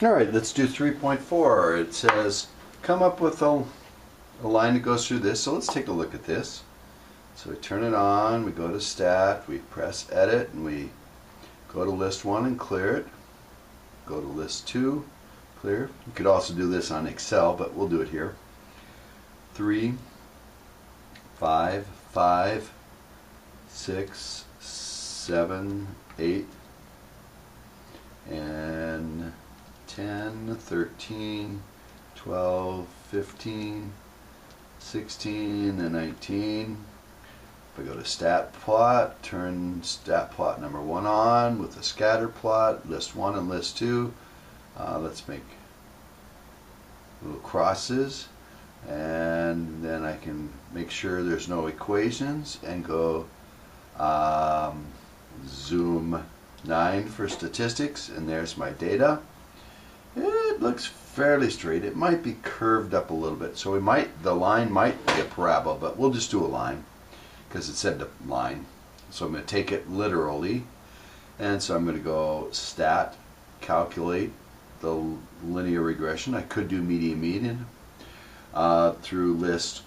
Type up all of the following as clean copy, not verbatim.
Alright, let's do 3.4. It says come up with a line that goes through this. So let's take a look at this. So we turn it on, we go to Stat, we press Edit, and we go to List 1 and clear it. Go to List 2, clear. You could also do this on Excel, but we'll do it here. 3, 5, 5, 6, 7, 8, and 10, 13, 12, 15, 16, and 19. If I go to Stat Plot, turn Stat Plot number 1 on with the scatter plot, List 1 and List 2. Let's make little crosses, and then I can make sure there's no equations and go zoom 9 for statistics, and there's my data. It looks fairly straight. It might be curved up a little bit, so the line might be a parabola, but we'll just do a line because it said the line. So I'm going to take it literally, and so I'm going to go Stat, calculate the linear regression. I could do median through List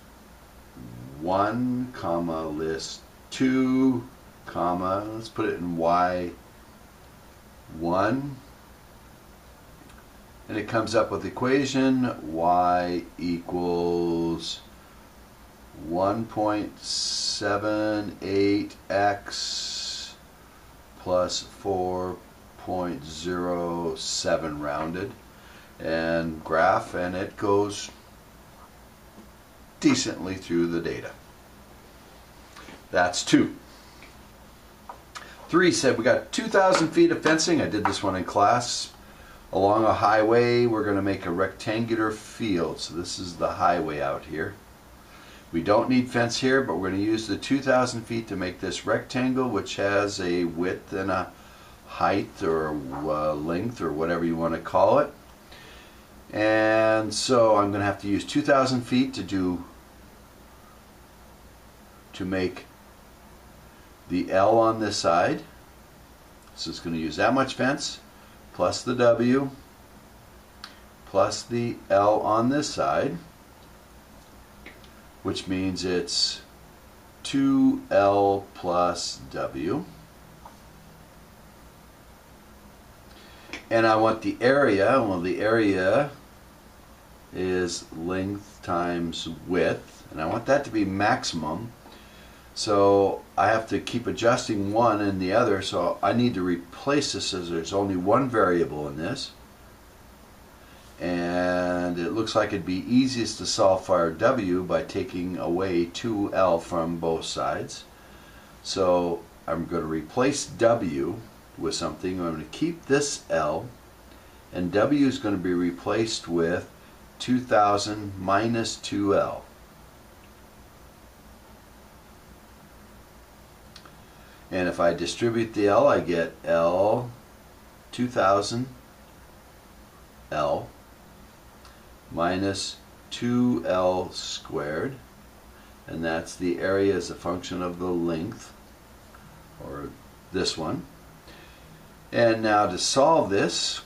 1, comma, List 2, comma, let's put it in Y1, and it comes up with the equation y equals 1.78x plus 4.07 rounded, and graph, and it goes decently through the data. That's 2. 3 said we got 2,000 feet of fencing. I did this one in class. Along a highway, we're going to make a rectangular field. So this is the highway out here. We don't need fence here, but we're going to use the 2,000 feet to make this rectangle, which has a width and a height or length or whatever you want to call it. And so I'm going to have to use 2,000 feet to make the L on this side. So it's going to use that much fence plus the W plus the L on this side, which means it's 2L plus W. And I want the area. Well, the area is length times width, and I want that to be maximum. So I have to keep adjusting one and the other, so I need to replace this as there's only one variable in this. And it looks like it'd be easiest to solve for W by taking away 2L from both sides. So I'm going to replace W with something. I'm going to keep this L, and W is going to be replaced with 2,000 minus 2L. And if I distribute the L, I get L 2,000 L minus 2L squared, and that's the area as a function of the length, or this one. And now to solve this,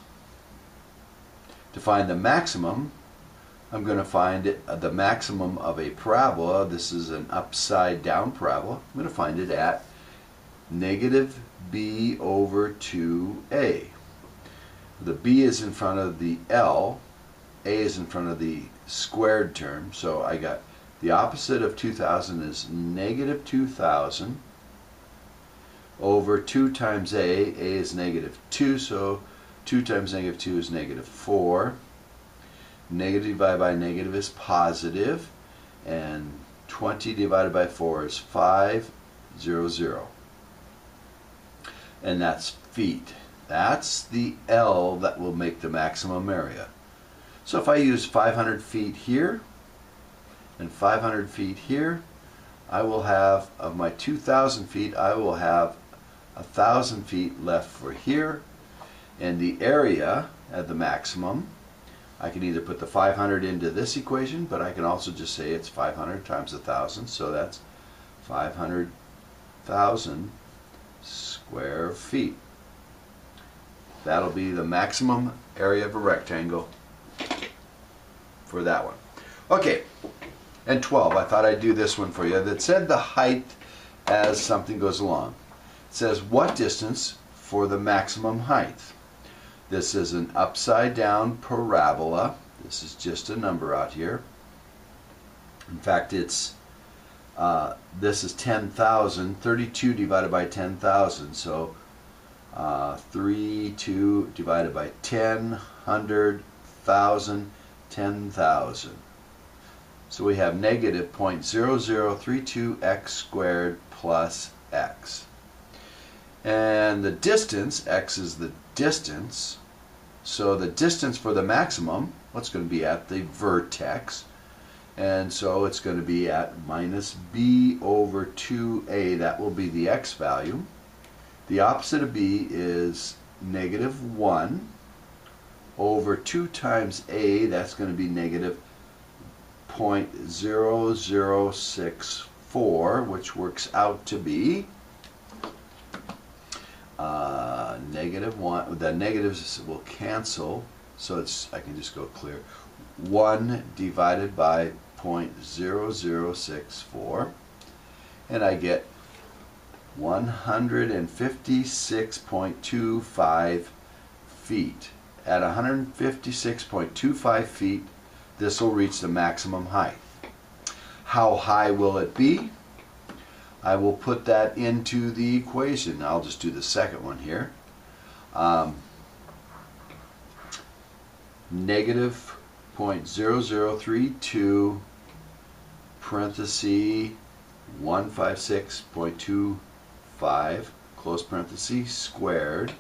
to find the maximum, I'm going to find the maximum of a parabola. This is an upside down parabola. I'm going to find it at negative b over 2a. The b is in front of the L, a is in front of the squared term, so I got the opposite of 2,000 is negative 2,000 over 2 times a is negative 2, so 2 times negative 2 is negative 4. Negative divided by negative is positive, and 20 divided by 4 is 500. And that's feet. That's the L that will make the maximum area. So if I use 500 feet here and 500 feet here, I will have, of my 2,000 feet, I will have 1,000 feet left for here. And the area at the maximum, I can either put the 500 into this equation, but I can also just say it's 500 times 1,000, so that's 500,000 square feet. That'll be the maximum area of a rectangle for that one. Okay, and 12. I thought I'd do this one for you. That said the height as something goes along. It says what distance for the maximum height. This is an upside down parabola. This is just a number out here. In fact, it's this is 10,000. 32 divided by 10,000. So 2 divided by 10, 100, 1,000, 10,000. So we have negative 0.0032 squared plus x. And the distance, x is the distance. So the distance for the maximum, what's going to be at the vertex. And so it's going to be at minus b over 2a. That will be the x value. The opposite of b is negative 1 over 2 times a. That's going to be negative 0.0064, which works out to be negative 1. The negatives will cancel, so I can just go clear. 1 divided by 0.0064, and I get 156.25 feet. At 156.25 feet, this will reach the maximum height. How high will it be? I will put that into the equation. I'll just do the second one here. Negative 0.0032 parenthesis 156.25 close parenthesis squared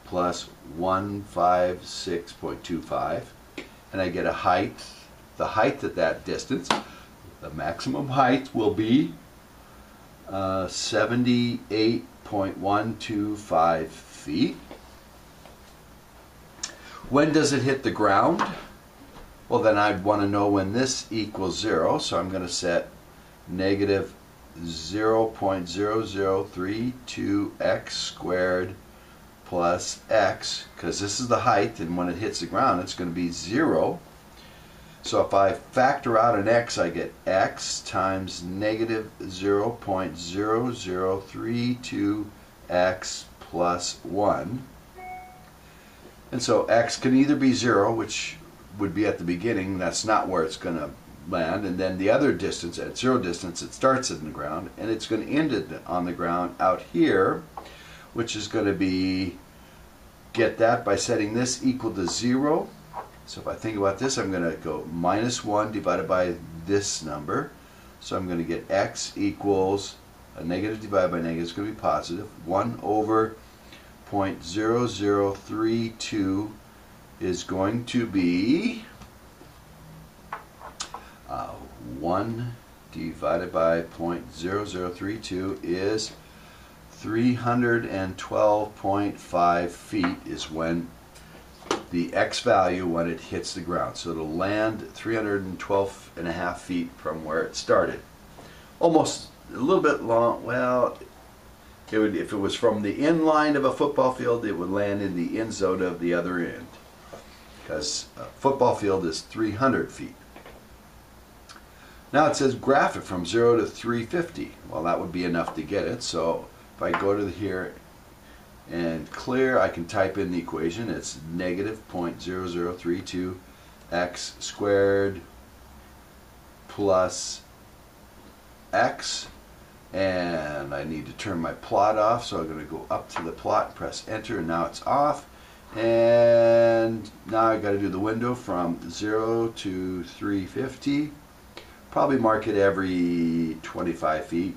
plus 156.25, and I get a height. The height at that distance, the maximum height, will be 78.125 feet. When does it hit the ground? Well, then I'd want to know when this equals 0, so I'm going to set negative 0.0032x squared plus x, because this is the height, and when it hits the ground it's going to be 0. So if I factor out an x, I get x times negative 0.0032x plus 1. And so x can either be 0, which would be at the beginning, that's not where it's going to land, and then the other distance, at 0 distance, it starts in the ground, and it's going to end it on the ground out here, which is going to be, get that by setting this equal to 0. So if I think about this, I'm going to go minus 1 divided by this number. So I'm going to get x equals, a negative divided by negative is going to be positive. 1 over 0.0032 is going to be 1 divided by 0.0032 is 312.5 feet is when the x value when it hits the ground. So it'll land 312.5 feet from where it started. Almost a little bit long. Well, it would, if it was from the end line of a football field, it would land in the end zone of the other end, because a football field is 300 feet. Now it says graph it from 0 to 350. Well, that would be enough to get it. So if I go to here and clear, I can type in the equation. It's negative 0.0032 x squared plus x, and I need to turn my plot off, so I'm going to go up to the plot, press enter, and now it's off. And now I got to do the window from 0 to 350. Probably mark it every 25 feet.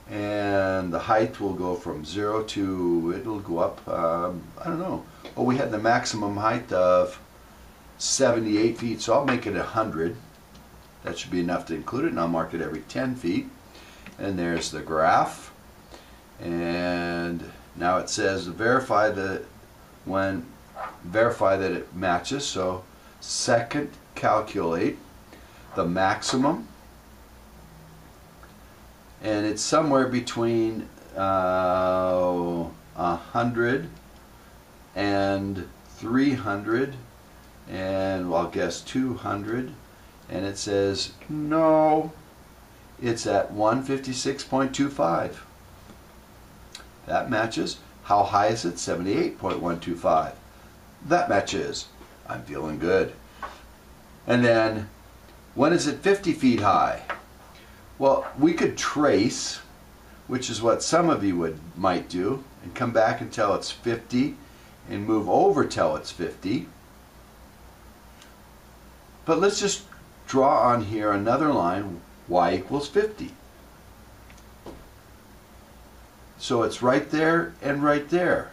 And the height will go from 0 to, it'll go up, I don't know. Oh, we had the maximum height of 78 feet, so I'll make it 100. That should be enough to include it, and I'll mark it every 10 feet. And there's the graph. And now it says verify that it matches. So second, calculate the maximum, and it's somewhere between 100 and 300, and well, I'll guess 200, and it says no, it's at 156.25. That matches. How high is it? 78.125. That matches. I'm feeling good. And then, when is it 50 feet high? Well, we could trace, which is what some of you might do, and come back until it's 50 and move over till it's 50. But let's just draw on here another line, y equals 50. So it's right there and right there.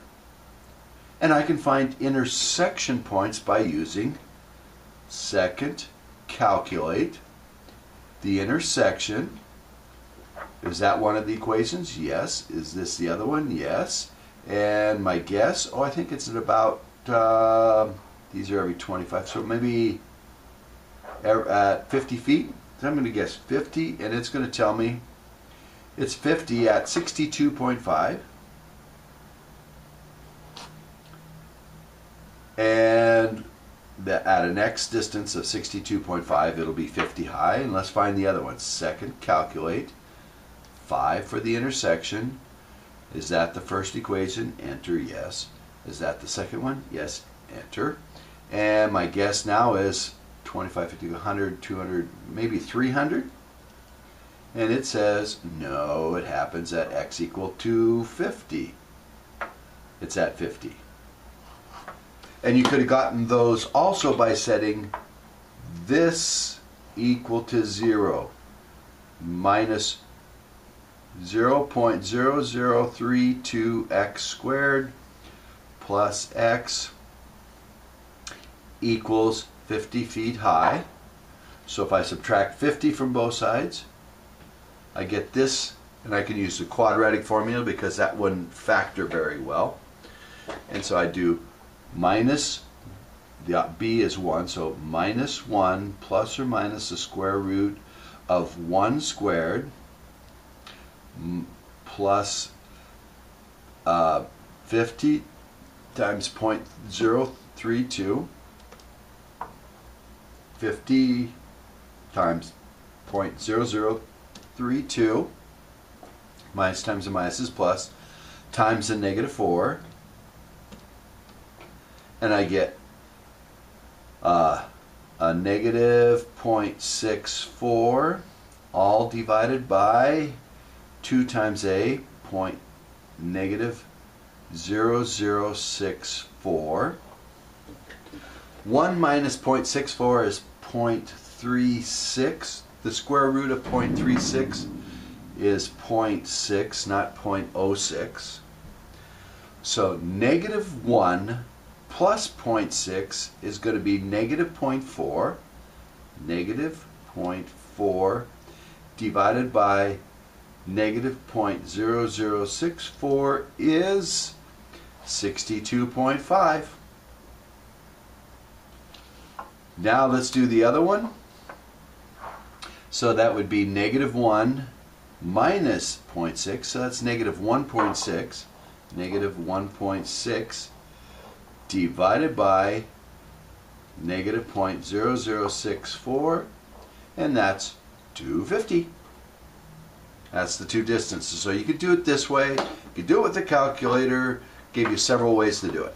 And I can find intersection points by using second, calculate the intersection. Is that one of the equations? Yes. Is this the other one? Yes. And my guess, oh, I think it's at about, these are every 25, so maybe at 50 feet. So I'm going to guess 50, and it's going to tell me it's 50 at 62.5. And at an x distance of 62.5, it'll be 50 high. And let's find the other one. Second, calculate 5 for the intersection. Is that the first equation? Enter, yes. Is that the second one? Yes, enter. And my guess now is 25, 50, 100, 200, maybe 300. And it says, no, it happens at x equal to 50. It's at 50. And you could have gotten those also by setting this equal to 0 minus 0.0032x squared plus x equals 50 feet high. So if I subtract 50 from both sides, I get this, and I can use the quadratic formula because that wouldn't factor very well. And so I do minus, the b is 1, so minus 1 plus or minus the square root of 1 squared plus 50 times 0.032, 50 times 0.0032, minus times the minus is plus, times the negative 4, and I get a negative 0.64, all divided by 2 times a point negative 0064. 1 minus 0.64 is 0.36. The square root of 0.36 is 0.6, not 0.06. So negative 1 plus 0.6 is going to be negative 0.4. Negative 0.4 divided by negative 0.0064 is 62.5. Now let's do the other one. So that would be negative 1 minus 0.6, so that's negative 1.6. Negative 1.6 divided by negative 0.0064, and that's 250. That's the two distances. So you could do it this way, you could do it with the calculator, gave you several ways to do it.